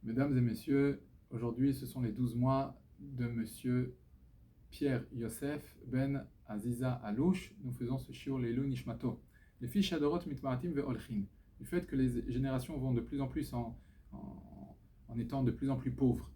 Mesdames et messieurs, aujourd'hui ce sont les 12 mois de monsieur Pierre Yosef Ben Aziza Alouche. Nous faisons ce shiur Leilu Nishmato. Les fiches Adorot Mitmaratim Ve'olchin. Du fait que les générations vont de plus en plus en étant de plus en plus pauvres.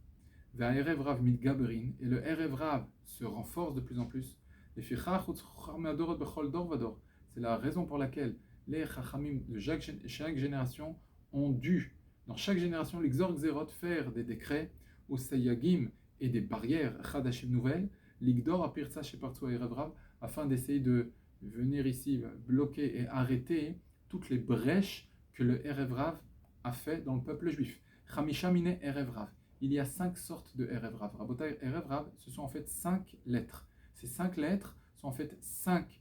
Ve'erev Rav Mitgaberin. Et le Erev Rav se renforce de plus en plus. Les fichach Chachamim Adorot Bechol Dor Vador. C'est la raison pour laquelle les Chachamim de chaque génération ont dû, dans chaque génération, l'exor Xerot, faire des décrets, au Sayagim et des barrières, Chadashim nouvelles, l'Igdor Apirtsa Shepartsu Erev Rav, afin d'essayer de venir ici bloquer et arrêter toutes les brèches que le Erev Rav a fait dans le peuple juif. Chamisha Mine Erev Rav. Il y a 5 sortes de Erev Rav. Rabotai Erev Rav, ce sont en fait 5 lettres. Ces 5 lettres sont en fait 5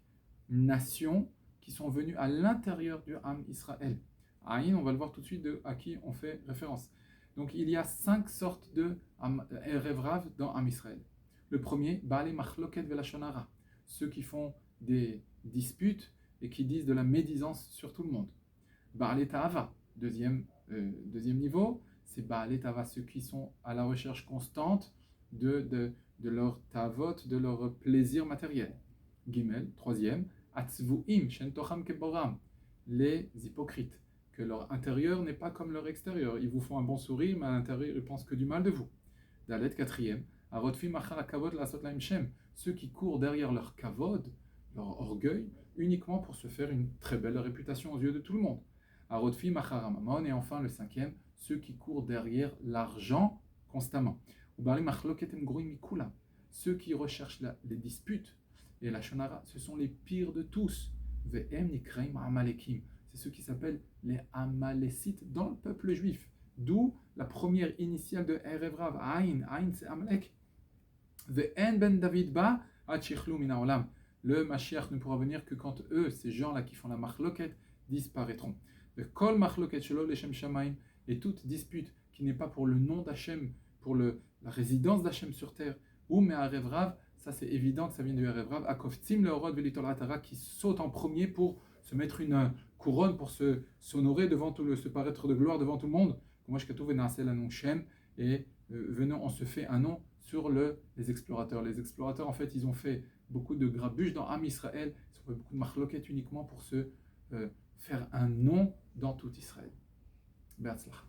nations qui sont venues à l'intérieur du Ham Israël. Aïn, on va le voir tout de suite à qui on fait référence. Donc il y a 5 sortes de Erev Rav dans Ham Israël. Le premier, Baalei Machloket Velashon Hara, ceux qui font des disputes et qui disent de la médisance sur tout le monde. Baalei Ta'ava, deuxième niveau, c'est Baalei Ta'ava, ceux qui sont à la recherche constante de leur ta'avot, de leur plaisir matériel. Gimel, troisième, Atzvu'im Shen Tocham Keboram, les hypocrites, que leur intérieur n'est pas comme leur extérieur. Ils vous font un bon sourire, mais à l'intérieur, ils pensent que du mal de vous. Dalet, quatrième, Arotfim Achar Kavod Lasot Laim Shem, ceux qui courent derrière leur kavod, leur orgueil, uniquement pour se faire une très belle réputation aux yeux de tout le monde. Arotfim Achar Amamon, et enfin le cinquième, ceux qui courent derrière l'argent constamment. Ubali Machloketem Groim Mikula, ceux qui recherchent les disputes et la shonara, ce sont les pires de tous. Ve'em Nikraim Amalekim, c'est ceux qui s'appellent les Amalécites dans le peuple juif. D'où la première initiale de Erev Rav, Aïn c'est Amalek. Ve'en ben David ba achichlu min haolam. Le Mashiach ne pourra venir que quand eux, ces gens-là qui font la machloket, disparaîtront. Ve'kol machloket shelo leshem shamayim, et toute dispute qui n'est pas pour le nom d'Hachem, pour la résidence d'Hachem sur terre, ou mais Erev Rav, ça c'est évident que ça vient du Erev Rav, akoftzim leorod ve'litol ratara, qui saute en premier pour se mettre une couronne, pour s'honorer devant se paraître de gloire devant tout le monde. Et venons, on se fait un nom sur les explorateurs. Les explorateurs, en fait, ils ont fait beaucoup de grabuges dans Ham Israël, ils ont fait beaucoup de machloket uniquement pour se faire un nom dans tout Israël. Be'atzlach.